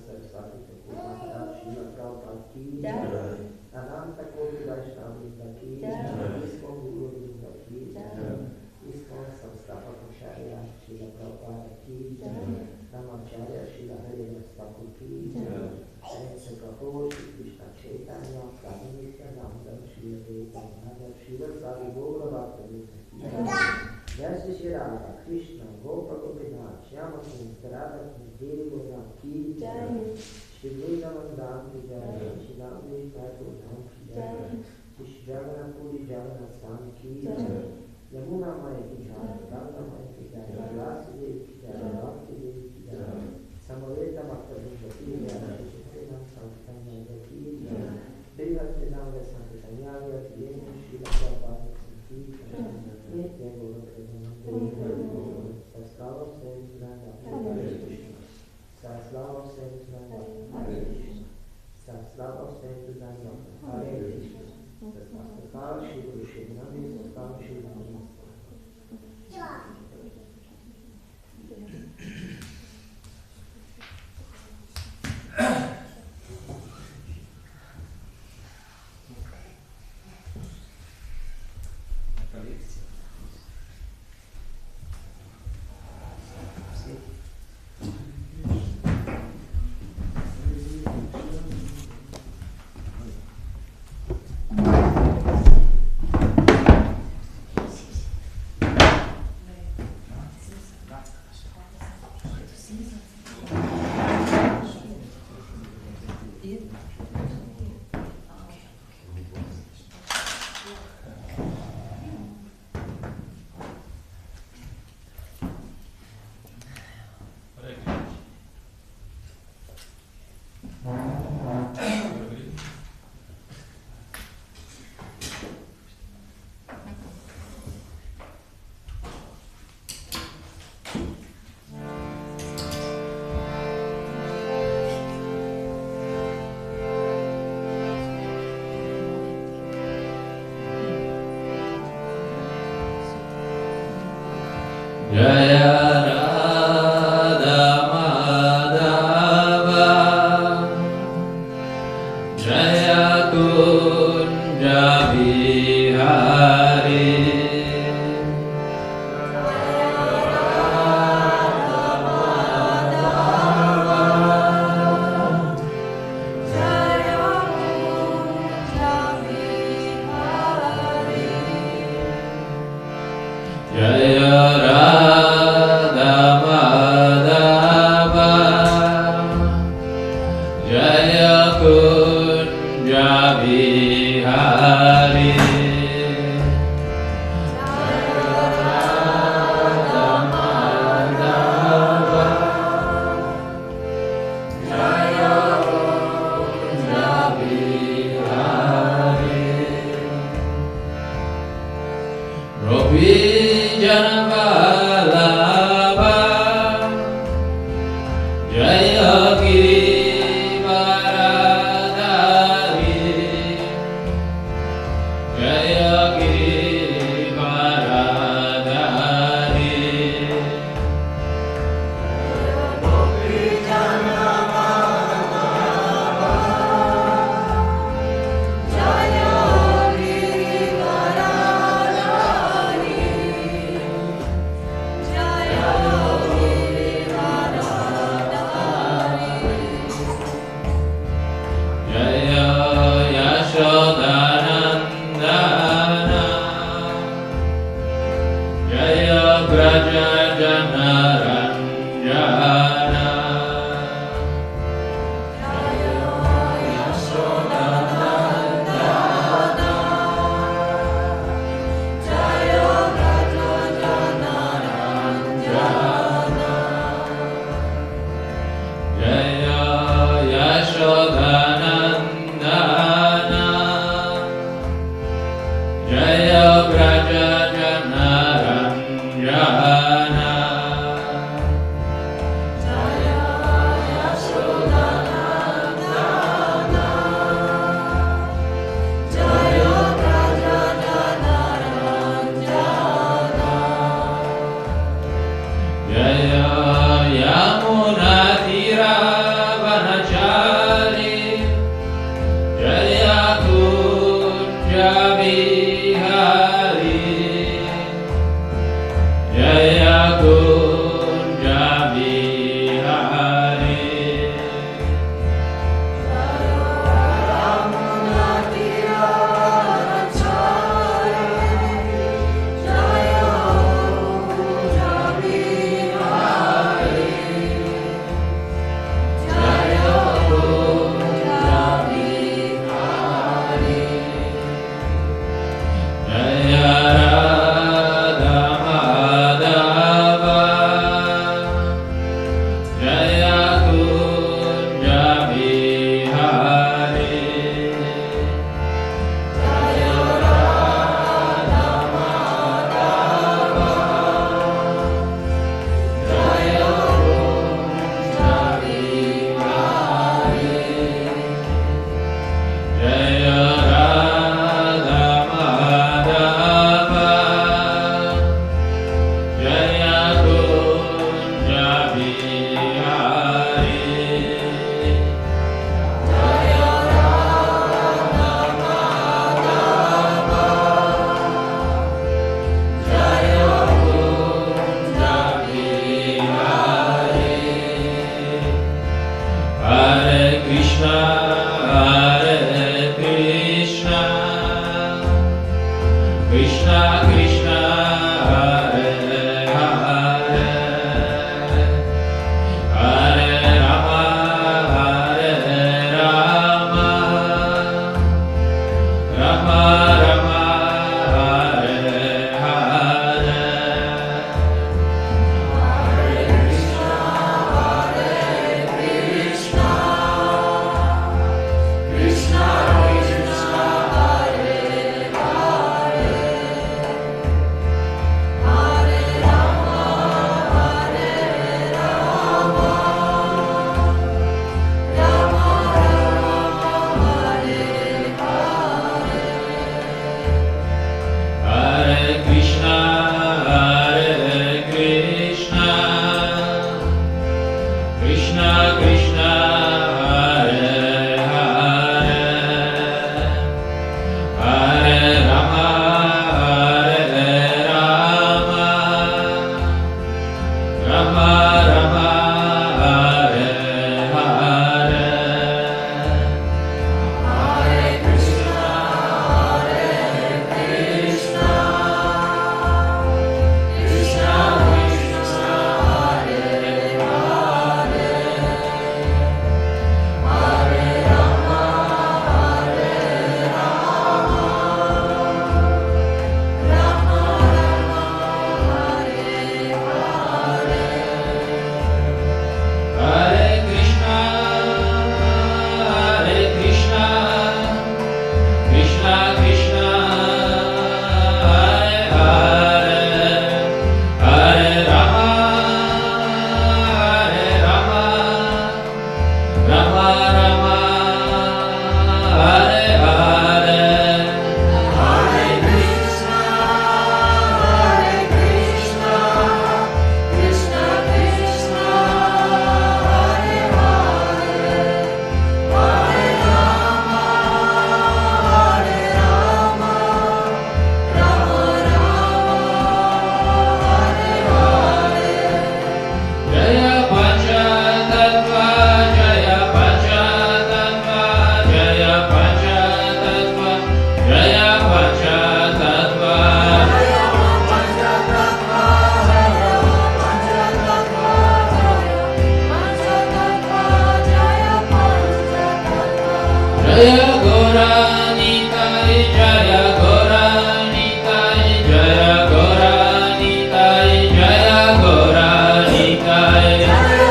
Saraswati Thakur Maharaj, Srila Prabhupada ki jai, Ananta Koti Vaishnava Vrinda ki jai, ISKCON Guru Vrinda ki jai, ISKCON Samstapaka Acharya Srila Prabhupada ki jai, Namacharya Srila Hare Thakur ki jai, Saint Prabhu Shri Krishna Chaitanya Prabhu Nityananda Srila Devananda Srila Sari Gaura Bhakta Vrinda ki jai, Jai Shri Hare Krishna Gopa Gopinath Shyama Kund Radha Kund Devi Gopinath ki jai, Shri Vrindavan ki jai, Shri Ramdev Thakur Dham ki jai, Shri Jagannath Puri Jagannath Swami ki jai, Yamuna Maya ki jai, Ganga Maya ki jai, Rasi Devi ki jai, Bhakti Devi ki jai, Samareta Bhakta Vrinda ki jai, Shri Chaitanya Sankirtan ki jai, Bhakti-yoga Sankirtan ki jai, Shri Prabhupada ki jai, Nitya Guru Saslava Sayyidina Hare Krishna, Saslava Sayyidina Hare Krishna, Saslava Sayyidina Hare Krishna, Saslava Shri Guru Shri Nami, Saslava Shri Nami. Jaya Radha Madhava Jaya Kunja Bihari Krishna, Hare Krishna, Krishna Krishna, Hare Hare, Hare Rama, Hare Rama, Rama Rama, Hare Hare, Hare Krishna, Hare Krishna, Krishna Krishna, Hare Hare, Hare Rama, Hare Rama, Rama Rama, Hare Hare, Hare Krishna, Hare Krishna, Krishna Krishna, Hare Hare, Hare Rama, Hare Rama, Rama Rama, Hare Hare, Hare Krishna, Hare Krishna, Krishna Krishna, Hare Hare, Hare Rama, Hare Rama, Rama Rama, Hare Hare, Hare Krishna, Hare Krishna, Krishna Krishna, Hare Hare, Hare Rama, Hare Rama, Rama Rama, Hare Hare, Hare Krishna, Hare Krishna, Krishna Krishna, Hare Hare, Hare Rama, Hare Rama, Rama Rama, Hare Hare, Jaya Panchatattva, Jaya Panchatattva, Jaya Panchatattva, Jaya Panchatattva, Jaya Panchatattva, Jaya Panchatattva, Jaya Panchatattva, Jaya Gauranitai, Jaya Gauranitai, Jaya Gauranitai, Jaya Gauranitai, Jaya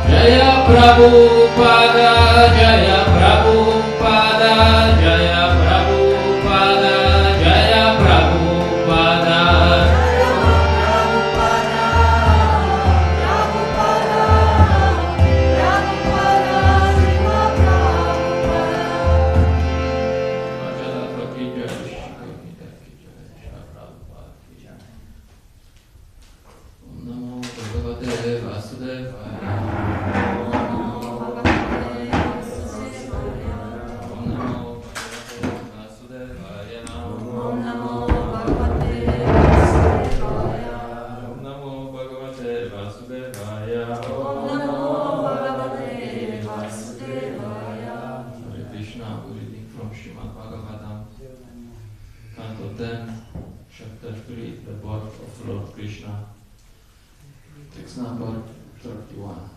Jaya Prabhupada, Jaya Prabhupada, Jaya Prabhupada, Jaya Prabhupada, Om Namo Bhagavate Vasudevaya. Om Namo Vasudevaya. Om Namo Bhagavate Vasudevaya. Om Namo Bhagavate Vasudevaya. Om Namo Bhagavate Vasudevaya. Hare Krishna, reading from Srimad Bhagavatam, Canto 10, Chapter 3, the birth of Lord Krishna. Text number 31.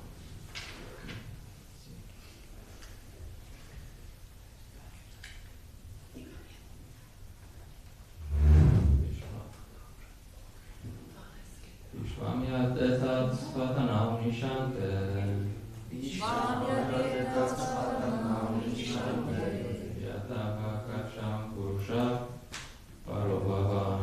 Vishwamyat etat svatanam nishante. Yata vakasham purusha parobhavan.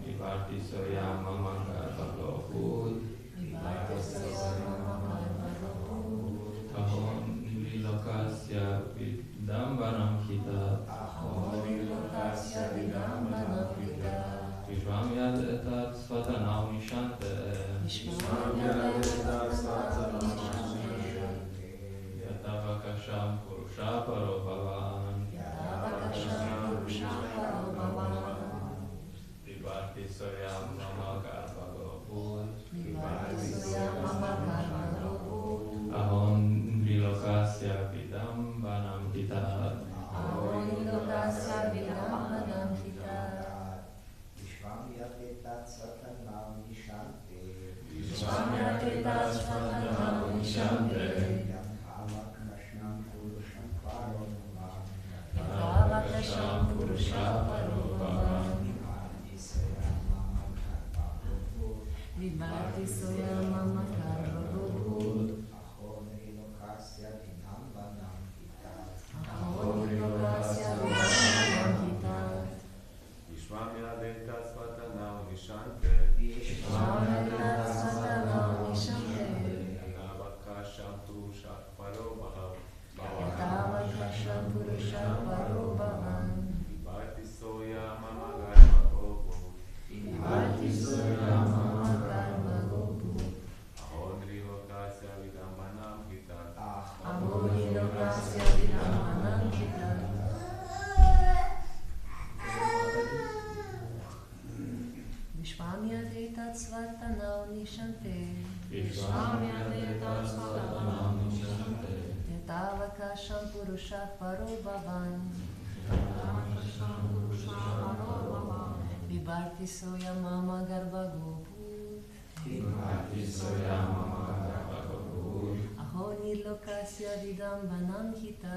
Vipati soyama mangaravalokud. Ahon nilokasya vidambanam hitat. Vishwamyat etat svatanam nishante. Yata Vibharti soya mama karma gopur. Ahoni lokasya dinam vanam hitat. Ahoni lokasya vinam kita. Vishvamya Deta Svatanam Nishante. Vishvamya Deta Svatanam Nishante. Yatavakasham Purusha Parobham. Yatavakasham Purusha Parobham. Vibharti Soya Mama Garma Gopu. Vibharti soya mama karma gopur. Ahondri Lokasya Vidambanam Hitat. Ahoni lokasya vinam kita. Vishvamya Deta Svatanam Nishante. Vishvamya Deta Svatanam Nishante. Yatavakasham Purusha Parobhavan. Vibharti soya mama garba gopur. Vibharti soya mama garba gopur. Ahoni lokasya vidambanam kita.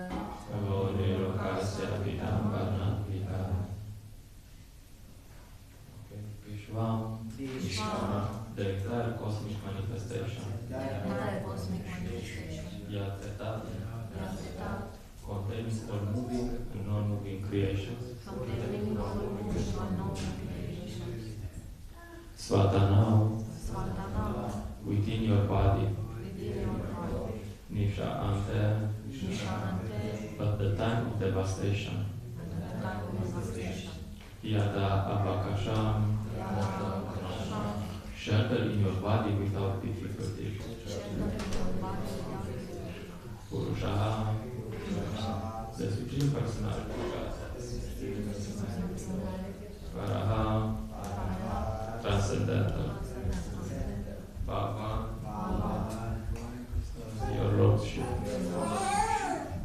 Ahoni lokasya vidambanam kita. Vishvam, the entire cosmic manifestation, Yateta, containing all moving and non-moving creations, Svatanam, within your body, Nisha Ante, at the time of devastation, Yada Avakasham, shelter in your body without difficulty. Purusha, the Supreme Personality of God. Varaha, transcendental. Bhava, your lordship.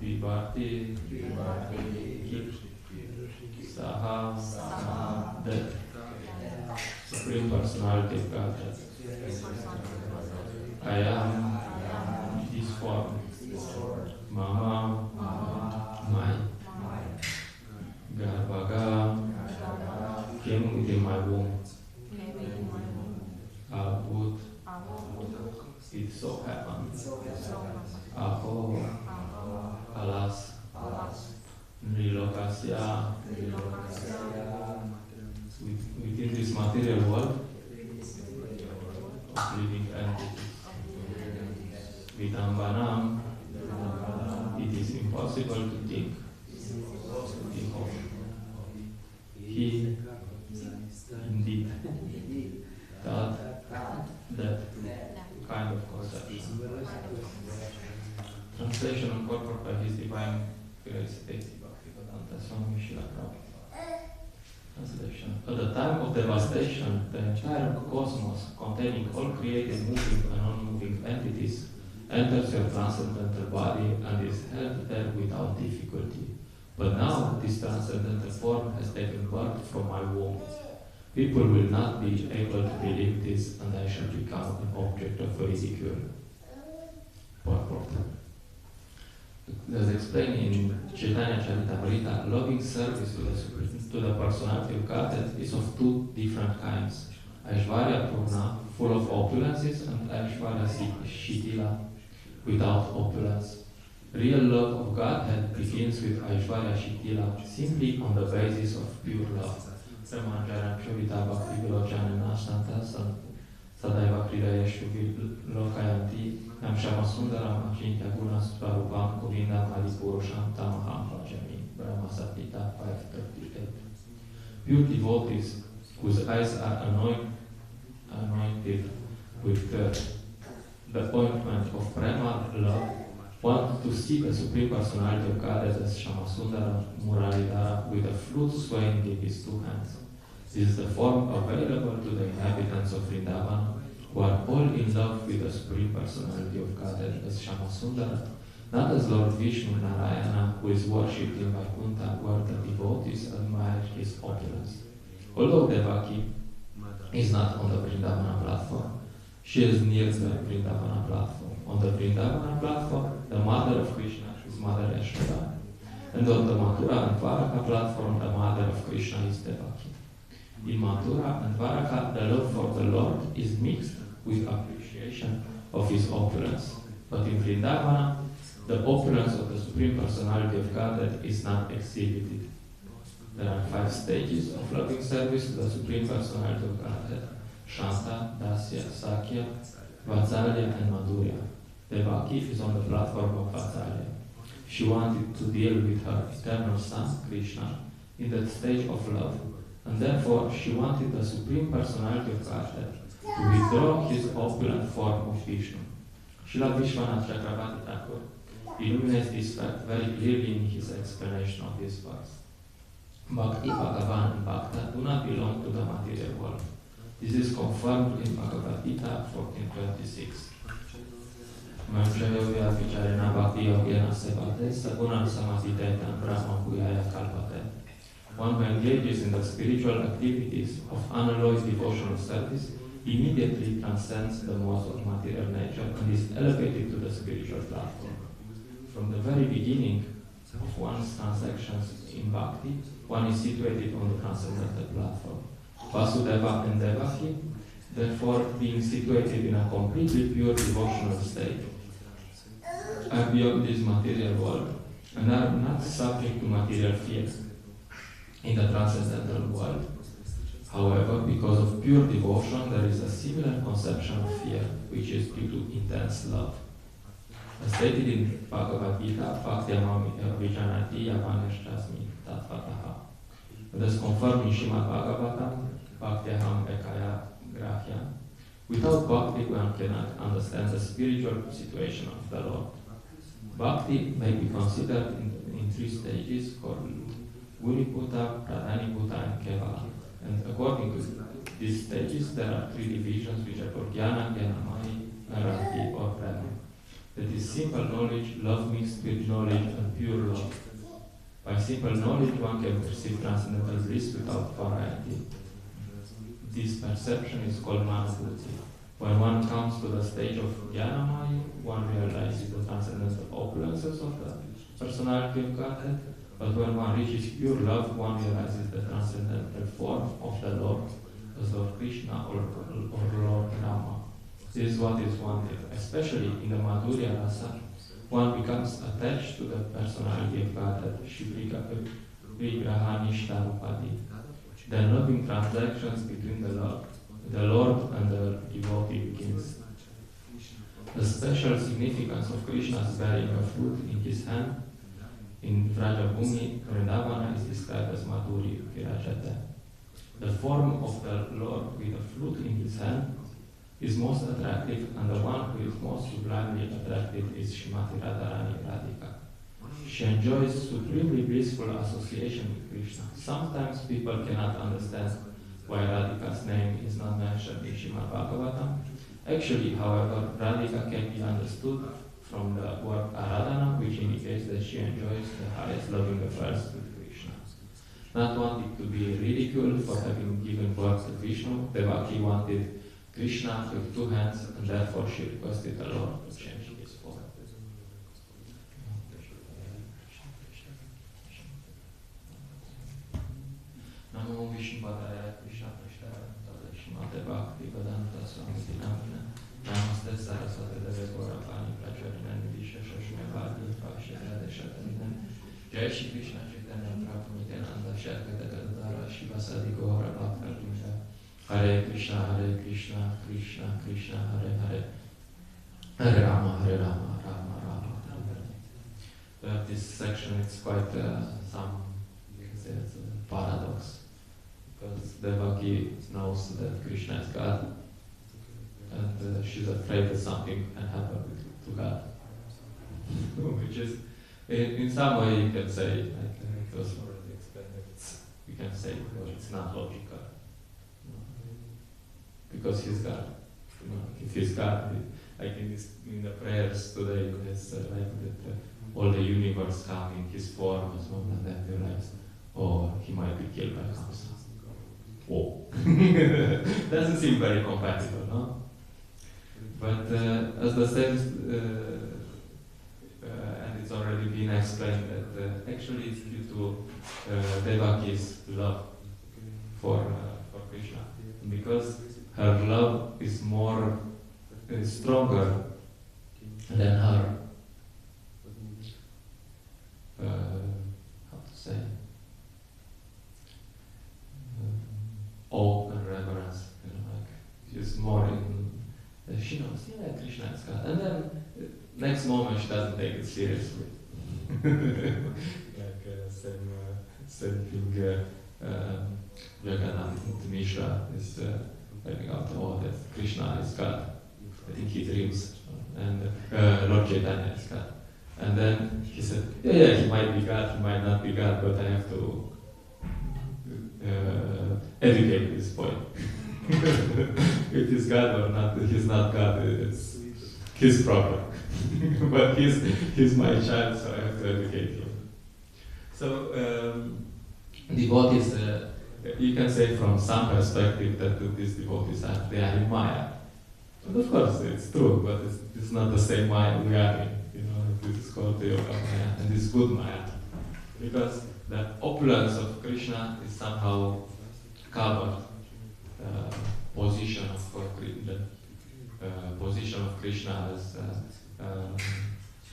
Vibharti, Saha, death. Supreme Personality of Godhead. I am this form. Mama, my. Garbhaga came within my womb. Abhut, it so happened. Aho, alas. Nrilokasya, within this material world of living entities. Vidambanam, it is impossible to think of. He, indeed, that kind of conception. Translation and purport by His Divine Grace, Bhakti-Vedanta Swami Srila Prabhupada. Translation. At the time of devastation, the entire cosmos, containing all created moving and non-moving entities, enters your transcendental body and is held there without difficulty. But now, this transcendental form has taken birth from my womb. People will not be able to believe this, and I shall become an object of ridicule. Purport. As explained in Chaitanya Charitamrita, loving service to the personality of Godhead is of two different kinds. Aishvarya Purna, full of opulences, and Aishvarya Shitila, without opulence. Real love of Godhead begins with Aishvarya Shitila, simply on the basis of pure love. Samanjara Chavita Bhakti Vilocana Nasanta Sadaiva Kridayeshu Lokayanti Nam Shama Sundaram Achintya Gunas Parupam Govinda Maripurusham Tamaham Vajami Brahma Sapita 538. Pure devotees whose eyes are anointed with the ointment of Prema love want to see the Supreme Personality of Godhead as Shamasundara Muralidhara with a flute swaying in his two hands. This is the form available to the inhabitants of Vrindavan, who are all in love with the Supreme Personality of Godhead as Shamasundara, not as Lord Vishnu Narayana, who is worshipped in Vaikuntha, where the devotees admire his opulence. Although Devaki is not on the Vrindavana platform, she is near the Vrindavana platform. On the Vrindavana platform, the mother of Krishna is Mother Yashoda. And on the Mathura and Dwaraka platform, the mother of Krishna is Devaki. In Mathura and Dwaraka, the love for the Lord is mixed with appreciation of his opulence. But in Vrindavana, the opulence of the Supreme Personality of Godhead is not exhibited. There are 5 stages of loving service to the Supreme Personality of Godhead: Shanta, Dasya, Sakya, Vatsalya, and Madhurya. Devaki is on the platform of Vatsalya. She wanted to deal with her eternal son, Krishna, in that stage of love, and therefore she wanted the Supreme Personality of Godhead to withdraw his opulent form of Vishnu. Srila Vishwanath Chakravarti Thakur illuminates this fact very clearly in his explanation of this verse. Bhakti, Bhagavan, and Bhakta do not belong to the material world. This is confirmed in Bhagavad Gita 14:26. Manjayovya vicharena bhakti-yoga sevate sagunan samadhitetan brahman bhuyaya kalpate. One who engages in the spiritual activities of unalloyed devotional service immediately transcends the modes of material nature and is elevated to the spiritual platform. From the very beginning of one's transactions in bhakti, one is situated on the transcendental platform. Vasudeva and Devaki, therefore, being situated in a completely pure devotional state, are beyond this material world and are not subject to material fear in the transcendental world. However, because of pure devotion, there is a similar conception of fear, which is due to intense love. As stated in Bhagavad Gita, Bhakti-amami vijanati yavaneshtasmi tatvataha. Thus confirmed in Srimad Bhagavatam, Bhakti-aham ekaya grahya. Without bhakti, one cannot understand the spiritual situation of the Lord. Bhakti may be considered in 3 stages called Guriputta, Pradhaniputta, and Kevala. And according to these stages, there are 3 divisions which are called Jnana, Jnanamani, Narati, or Prema. That is simple knowledge, love mixed with knowledge, and pure love. By simple knowledge, one can perceive transcendental bliss without variety. This perception is called Manabhuti. When one comes to the stage of Jnanamaya, one realizes the transcendental opulences of the personality of Godhead. But when one reaches pure love, one realizes the transcendental form of the Lord, as Lord Krishna or Lord Rama. This is what is wanted, especially in the Madhurya Rasa. One becomes attached to the personality of Godhead, Vigraha Nishtarupadi. Then loving transactions between the Lord and the devotee begins. The special significance of Krishna's bearing a flute in his hand in Vrajabhumi, Vrindavana is described as Madhuri Virajate. The form of the Lord with a flute in his hand is most attractive, and the one who is most sublimely attractive is Srimati Radharani Radhika. She enjoys supremely blissful association with Krishna. Sometimes people cannot understand why Radhika's name is not mentioned in Srimad Bhagavatam. Actually, however, Radhika can be understood from the word Aradhana, which indicates that she enjoys the highest loving affairs with Krishna. Not wanting to be ridiculed for having given birth to Vishnu, Devaki wanted Krishna with 2 hands, and therefore she requested the Lord to change his form. Namo Vishnu Padaya Krishna Krishna Shrimate Bhakti Vedanta Swami Dinamina Namaste Saraswati Deve Gaurapani Pracharina Vishesha Shmevadi Bhakshaya Deshatanina Jai Shri Krishna Chaitanya Prabhu Nityananda Shakta Gadadara Shivasadi Gaura Bhakta Vrinda Hare Krishna, Hare Krishna, Krishna Krishna, Hare Hare, hare-rama, hare-rama, rama-rama, Hare. This section is quite some, you can say it's a paradox, because Devaki knows that Krishna is God, and she's afraid that something can happen to God, which is, in some way you can say, like it was already explained, you can say, well, it's not logical. Because he's God. If he's God, like in the prayers today, it's like that all the universe come in his form as well, and then you realize, oh, he might be killed by Kamsa. Oh. Doesn't seem very compatible, no? But as the sense, and it's already been explained that actually it's due to Devaki's love for Krishna. Because her love is more is stronger than her, how to say, awe and reverence, like she's more in, she knows, Krishna is God, and then next moment she doesn't take it seriously. Like same thing, Jagannath Mishra is finding out, that Krishna is God. I think he dreams, and Lord Chaitanya is God. And then he said, yeah, he might be God, he might not be God, but I have to educate this point. If he's God or not, he's not God, it's his problem. But he's my child, so I have to educate him. So devotees, you can say from some perspective that these devotees they are in Maya. And of course it's true, but it's not the same Maya we are in. This is called the Yoga Maya, and this is good Maya. Because the opulence of Krishna is somehow covered. Position of Krishna as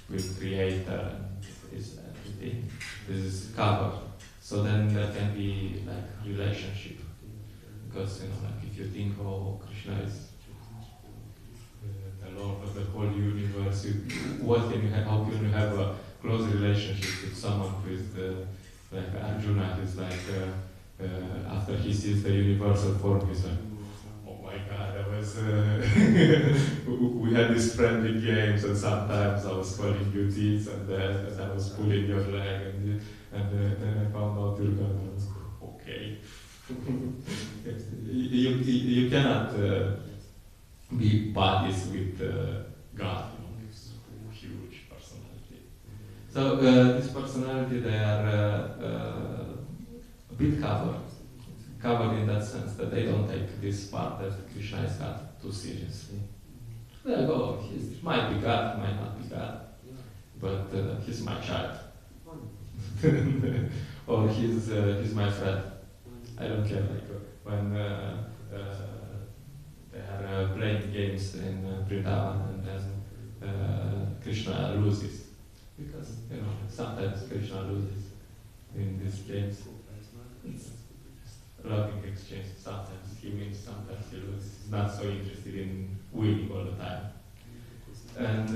with Creator and is everything. This is covered. So then there can be like relationship, because like if you think, oh, Krishna is the Lord of the whole universe, what can you have? How can you have a close relationship with someone who is like Arjuna? Is like after he sees the universal form, he's like, oh my God, I was. We had these friendly games, and sometimes I was calling you this and that, and I was pulling your leg, and then I found out you're God. I was okay. You cannot be buddies with God. This huge personality. So this personality, they are a bit covered in that sense that they don't take this part that Krishna is God too seriously. They go, he might be God, might not be God, but he's my child. Or he's my friend. I don't care. Like when they are playing games in Vrindavan, and then Krishna loses, because sometimes Krishna loses in these games. It's loving exchange. Sometimes he wins, sometimes he loses. He's not so interested in winning all the time. And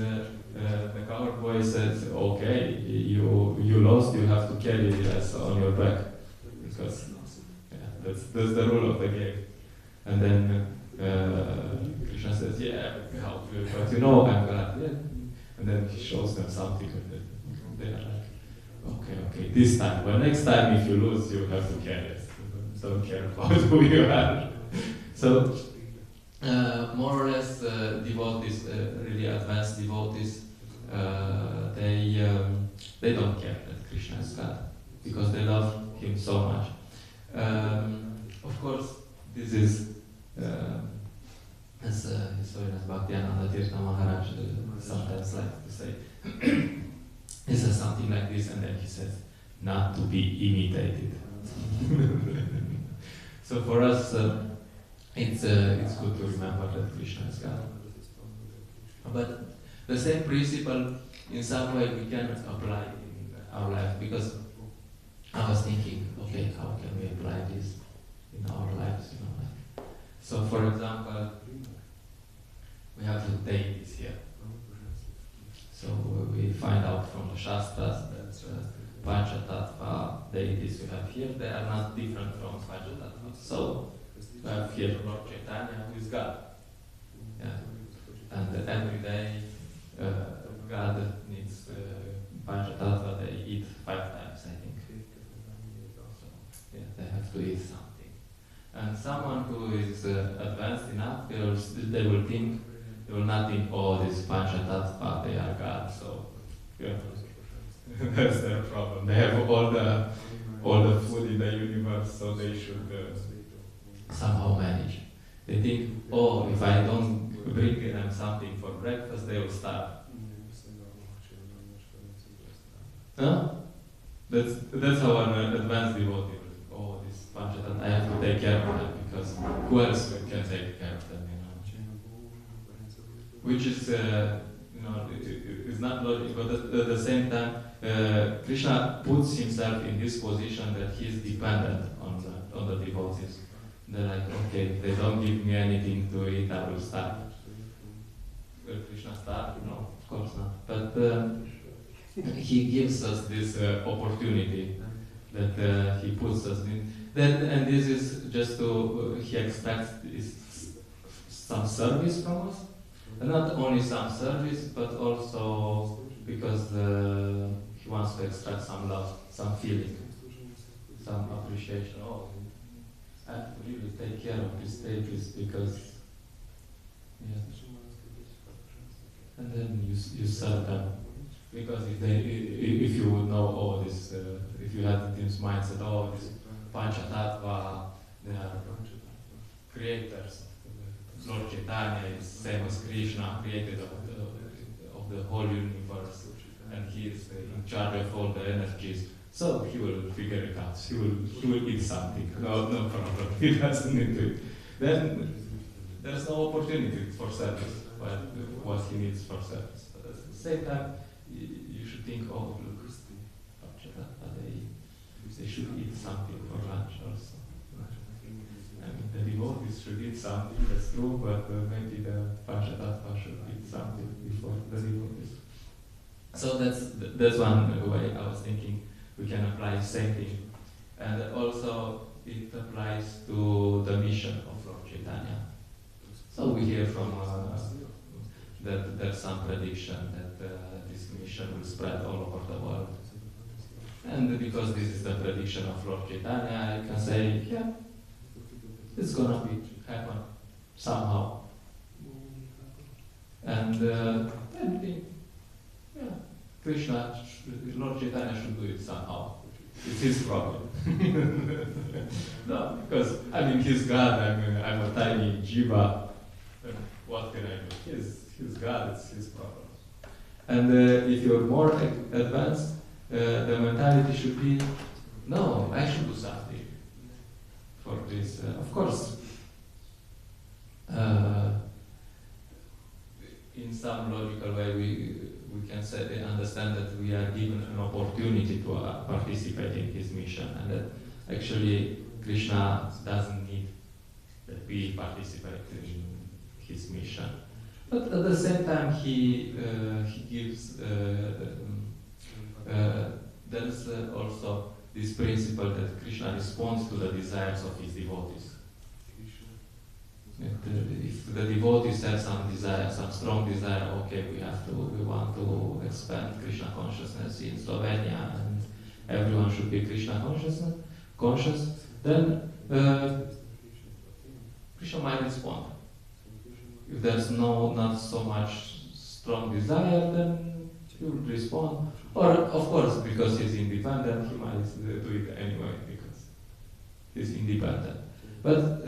the cowboy says, okay, you lost, you have to carry us on your back, because that's the rule of the game. And then Krishna says, yeah, I can help you, but I'm God. Yeah. And then he shows them something, and they are like, okay, this time, but next time if you lose, you have to carry us. Don't care about who you are. So, more or less, devotees, really advanced devotees, they don't care that Krishna is God, because they love him so much. Of course, this is, as His Holiness Bhaktiyananda Tirtha Maharaj sometimes likes to say, he says something like this, and then he says, not to be imitated. So for us, it's good to remember that Krishna is God. But the same principle, in some way, we can apply in our life, because I was thinking, okay, how can we apply this in our lives? So, for example, we have the deities here. So we find out from the Shastras that Panchatattva deities we have here, they are not different from Panchatattva. So we have here Lord Chaitanya, who is God. Yeah. And every day God needs Panchatattva, they eat 5 times, I think. So yeah, they have to eat something. And someone who is advanced enough, they will not think, oh, this Panchatattva, they are God, so yeah. That's their problem. They have all the food in the universe, so they should somehow manage. They think, oh, if I don't bring them something for breakfast, they will starve. Huh? That's how an advanced devotee will. Oh, this Panchatattva, I have to take care of them, because who else can take care of them? which is is not logical, but at the same time, Krishna puts himself in this position that he is dependent on the devotees. They're like, okay, they don't give me anything to eat, I will starve. Will Krishna starve? No, of course not. But he gives us this opportunity that he puts us in. And this is just he expects some service from us. And not only some service, but also because he wants to extract some love, some feeling, some appreciation. Oh, I have to really take care of these stages because, and then you serve them. Because if you would know all this, if you had this mindset, this Panchatattva, they are creators. Lord Chaitanya is same as Krishna, created of the whole universe, and he is in charge of all the energies. So he will figure it out. He will eat something. No problem. He doesn't need to eat. Then there's no opportunity for service. What he needs for service. But at the same time, you should think, oh, look, they should eat something for lunch also. I mean, the devotees should eat something, that's true, but maybe the Panchatattva should eat something before the devotees. So that's one way I was thinking we can apply the same thing. And also it applies to the mission of Lord Chaitanya. So we hear from that there's some prediction that this mission will spread all over the world. And because this is the prediction of Lord Chaitanya, I can say, yeah, it's gonna happen somehow. And I think, Krishna, Lord Chaitanya should do it somehow. It's his problem. No, because I mean he's God. I'm a tiny jiva. What can I do? He's God. It's his problem. And if you're more advanced, the mentality should be, no, I should do something for this. Of course, in some logical way, we can understand that we are given an opportunity to participate in his mission, and that actually Krishna doesn't need that we participate in his mission. But at the same time, he gives. There's also this principle that Krishna responds to the desires of his devotees. If the devotees have some desire, some strong desire, okay, we want to expand Krishna consciousness in Slovenia, and everyone should be Krishna conscious, then Krishna might respond. If there's not so much strong desire, then he will respond. Or, of course, because he's independent, he might do it anyway, because he's independent. But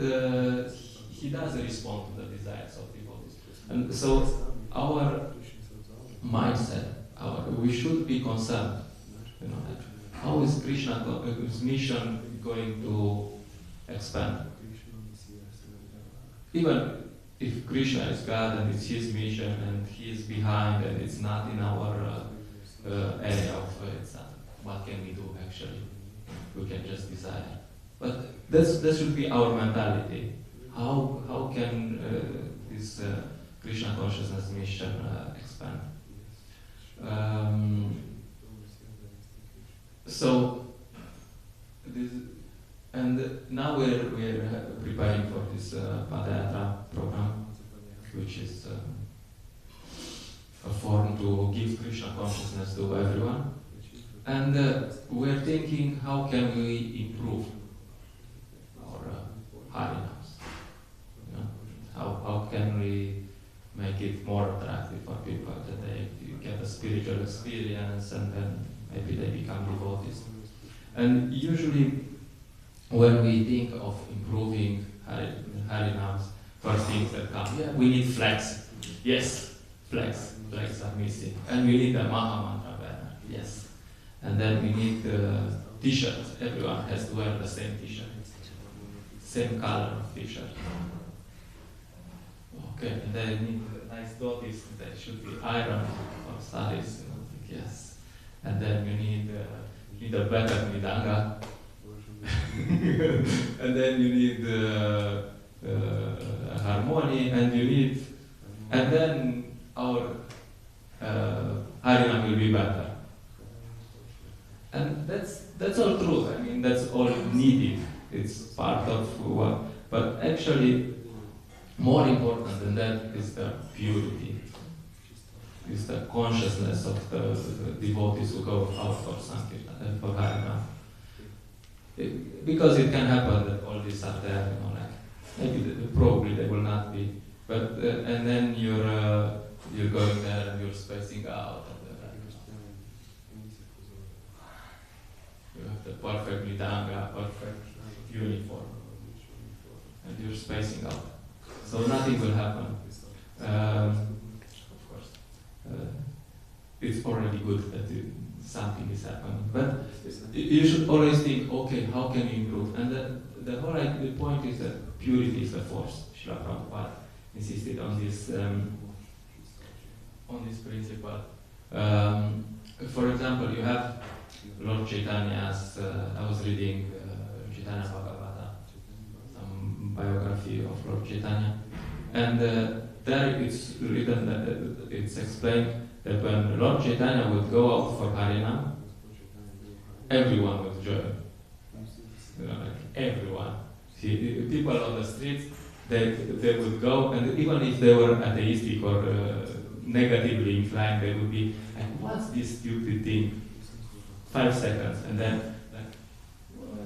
he does respond to the desires of devotees. And so our mindset, we should be concerned. How is Krishna's mission going to expand? Even if Krishna is God and it's his mission and he is behind and it's not in our area of what can we do actually? We can just desire. But that should be our mentality. How can this Krishna consciousness mission expand? So this, and now we're preparing for this Padayatra program, which is a form to give Krishna consciousness to everyone. And we're thinking, how can we improve our harinams? How can we make it more attractive for people, that they get a spiritual experience and then maybe they become devotees? And usually when we think of improving harinams, first things that come, we need flags. Yes, flags are missing. And we need a Maha Mantra banner. Yes. And then we need t-shirts. Everyone has to wear the same t-shirt. Same color of t-shirt. Oh, okay, and they need nice dhotis, they should be iron or saris, you know, like, yes. And then you need a better midanga. And then you need harmony, and then our Harinam will be better. And that's all true. I mean, that's all needed. It's part of what. But actually, more important than that is the purity. Is the consciousness of the devotees who go out for Sankirtan, for Harinam. Because it can happen that all these are there, you know, like maybe probably they will not be, but and then you're going there and you're spacing out. You have the perfect midanga, perfect uniform, and you're spacing out. So nothing will happen. Of course, it's already good that something is happening, but you should always think, okay, how can you improve? And the whole the point is that purity is the force. Srila Prabhupada insisted on this principle. For example, you have Lord Chaitanya's, I was reading Chaitanya Bhagavata, some biography of Lord Chaitanya, and there it's written that it's explained that when Lord Chaitanya would go out for Harinam, everyone would join. You know, like everyone. See, people on the streets, they would go, and even if they were atheistic or negatively inclined, they would be like, what's this stupid thing? 5 seconds, and then like,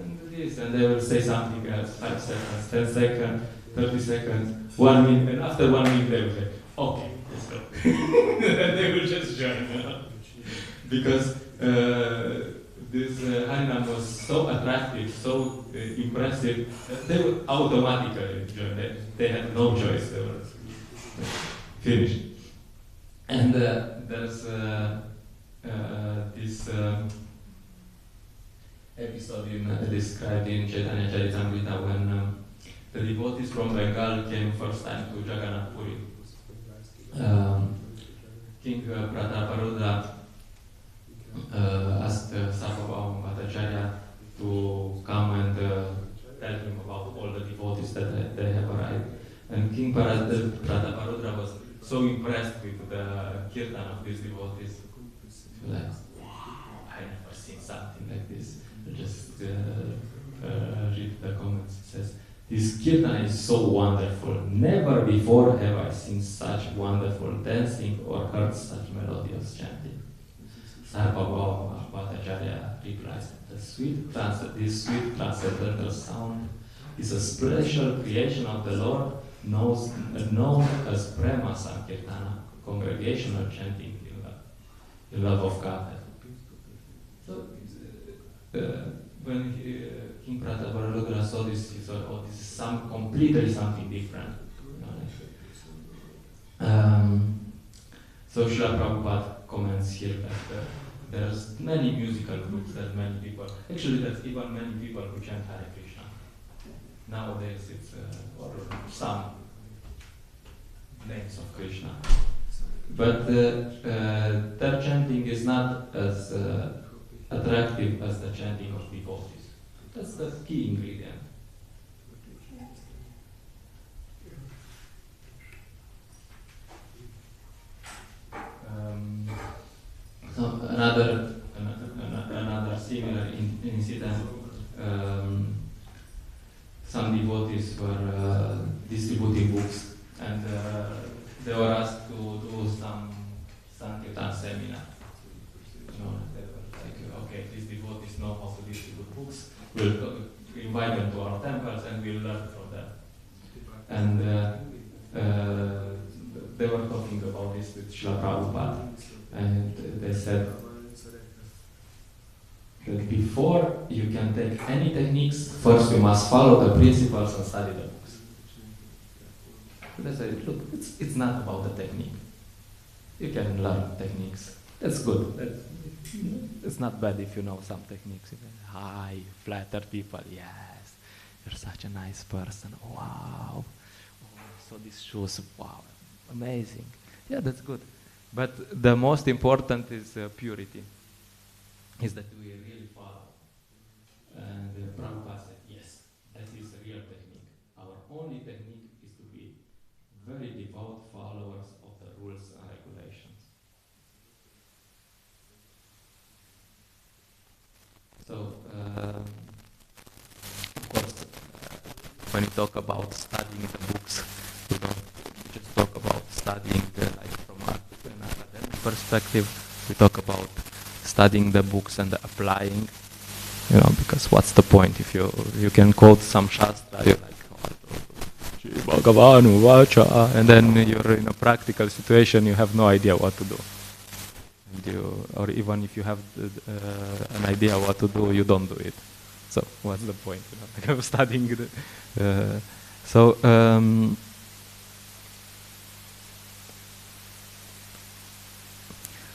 and this, and they will say something else, 5 seconds, 10 seconds, 30 seconds, 1 minute, and after 1 minute they will say, okay, let's go. And they will just join, you know? Because this Harinam was so attractive, so impressive, that they would automatically join. They had no choice, they were finished. And there's this episode described in Chaitanya Charitamrita when the devotees from Bengal came first time to Jagannath Puri. King Prataparudra asked Sarvabhauma Bhattacharya to come and tell him about all the devotees that they have arrived. And King Prataparudra was so impressed with the kirtan of these devotees. Like, wow, I never seen something like this. Just read the comments. It says, this kirtan is so wonderful. Never before have I seen such wonderful dancing or heard such melodious chanting. Sarvabhauma Bhattacharya replies, this sweet transcendental sound is a special creation of the Lord, known as Prema Sankirtana, congregational chanting in love of God. So, when King Prataparudra saw this, he thought, oh, this is completely something different. You know, so Srila Prabhupada comments here that there's many musical groups, there's many people. Actually, there's even many people who chant Hare Krishna. Nowadays, it's or some names of Krishna. But their chanting is not as attractive as the chanting of devotees. That's the key ingredient. So another similar incident. Some devotees were distributing books, and they were asked to do some Sankirtan seminar. You know, they were like, okay, these devotees know how to distribute books. We'll invite them to our temples and we'll learn from them. And they were talking about this with Srila Prabhupada, and they said that before you can take any techniques, first you must follow the principles and study the books. So they said, look, it's not about the technique. You can learn techniques. That's good. It's not bad if you know some techniques. You can flatter people. Yes, you're such a nice person. Wow. Oh, saw these shoes, wow, amazing. Yeah, that's good. But the most important is purity, is that we really follow. And Prabhupada said, yes, that is the real technique. Our only technique is to be very devout followers of the rules and regulations. So, of course, when you talk about studying the books, we don't just talk about studying like from an academic perspective. We talk about studying the books and applying, you know, because what's the point if you can quote some shastra, you're like, Bhagavanu Vacha, and then you're in a practical situation, you have no idea what to do. Or even if you have an idea what to do, you don't do it. So what's the point? You know, like of studying.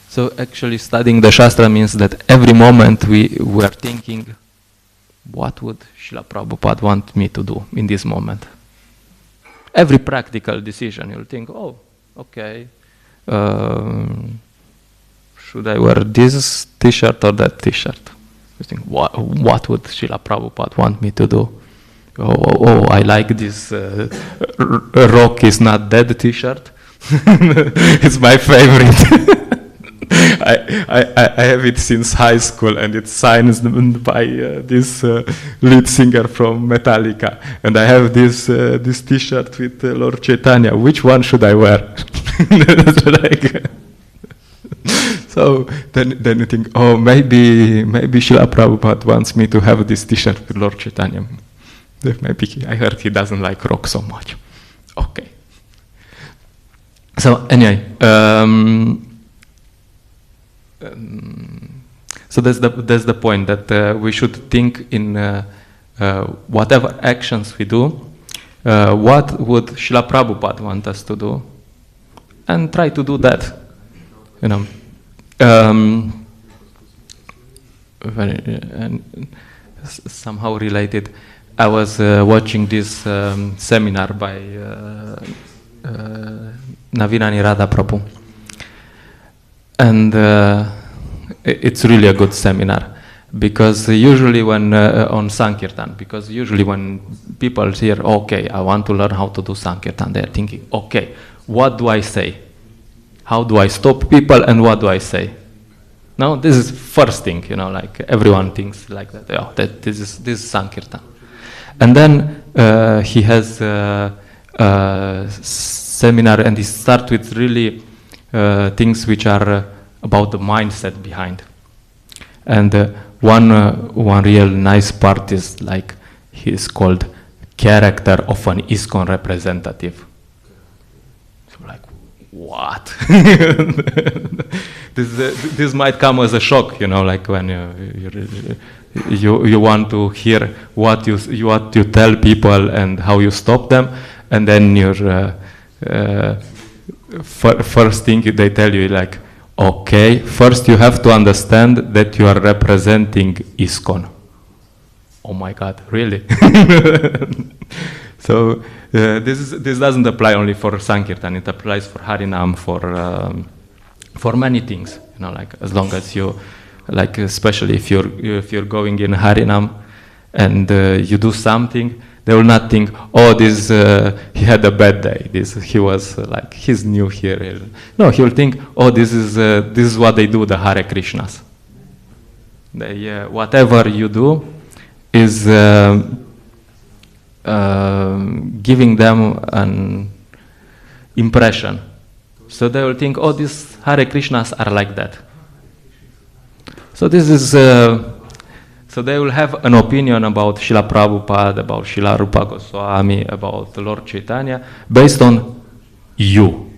So actually, studying the Shastra means that every moment we are thinking, what would Srila Prabhupada want me to do in this moment? Every practical decision, you'll think, oh, okay. Should I wear this t-shirt or that t-shirt? You think, what would Srila Prabhupada want me to do? Oh, I like this rock is not dead t-shirt. It's my favorite. I have it since high school, and it's signed by this lead singer from Metallica. And I have this t-shirt with Lord Chaitanya. Which one should I wear? So then you think, oh, maybe Srila Prabhupada wants me to have this t-shirt with Lord Chaitanya. Maybe I heard he doesn't like rock so much. Okay. So anyway, so that's the point, that we should think in whatever actions we do, what would Srila Prabhupada want us to do, and try to do that. You know. Somehow related, I was watching this seminar by Navina Nirada Prabhu, and it's really a good seminar, because usually when on Sankirtan, because usually when people hear, okay, I want to learn how to do Sankirtan, they're thinking, okay, what do I say? How do I stop people, and what do I say? No, this is first thing, you know, like everyone thinks like that. Oh, this is Sankirtan. And then he has a seminar, and he starts with really things which are about the mindset behind. And one real nice part is like, he is called character of an ISKCON representative. So like, what? This might come as a shock, you know, like when you want to hear what you tell people and how you stop them, and then your first thing they tell you, like, okay, first you have to understand that you are representing ISKCON. Oh my God, really? So this doesn't apply only for Sankirtan. It applies for Harinam, for many things. You know, like as long as you, like especially if you're going in Harinam and you do something, they will not think, oh, this he had a bad day. He was like, he's new here. No, he will think, oh, this is what they do, the Hare Krishnas. They whatever you do is giving them an impression. So they will think, oh, these Hare Krishnas are like that. So this is, so they will have an opinion about Srila Prabhupada, about Srila Rupa Goswami, about Lord Chaitanya, based on you,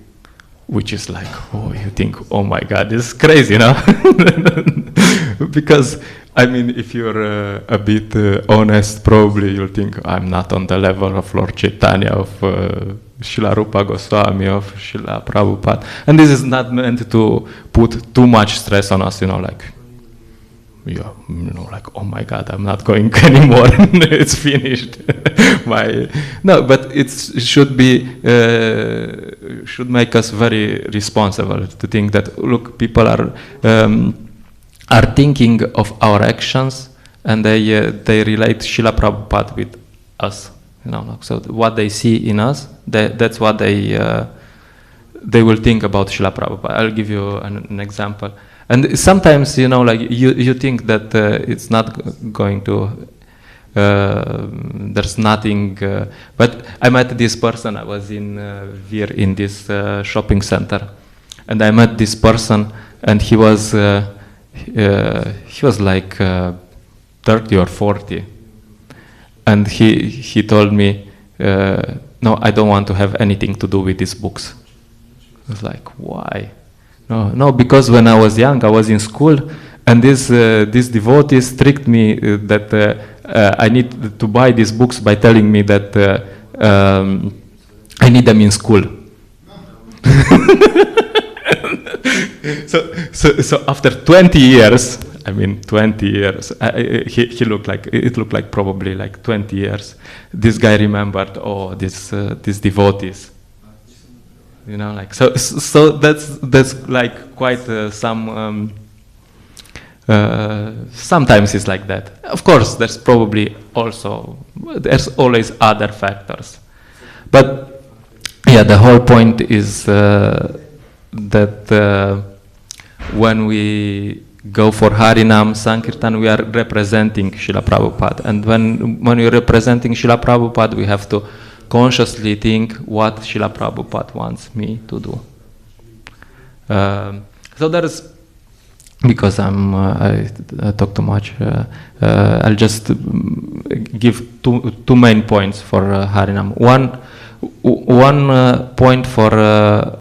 which is like, oh, you think, oh my God, this is crazy, you know? Because, I mean, if you're a bit honest, probably you'll think, I'm not on the level of Lord Chaitanya, of Srila Rupa Goswami, of Srila Prabhupada. And this is not meant to put too much stress on us, you know, like, yeah, like, oh my God, I'm not going anymore. It's finished. No, but it should be should make us very responsible to think that, look, people are thinking of our actions, and they relate Srila Prabhupada with us. So what they see in us, that's what they will think about Srila Prabhupada. I'll give you an example. And sometimes, like you think that it's not going to, there's nothing, but I met this person. I was in Vir in this shopping center, and I met this person, and he was like 30 or 40, and he told me, no, I don't want to have anything to do with these books. I was like, why? No, because when I was young, I was in school, and this devotees tricked me that I need to buy these books by telling me that I need them in school. So after 20 years, he looked like, it looked like probably like 20 years. This guy remembered, these devotees. Like so that's like quite some. Sometimes it's like that. Of course, there's always other factors, but yeah, the whole point is that when we go for Harinam Sankirtan, we are representing Srila Prabhupada, and when we're representing Srila Prabhupada, we have to consciously think what Srila Prabhupada wants me to do. So there's, because I talk too much, I'll just give two main points for Harinam. One point for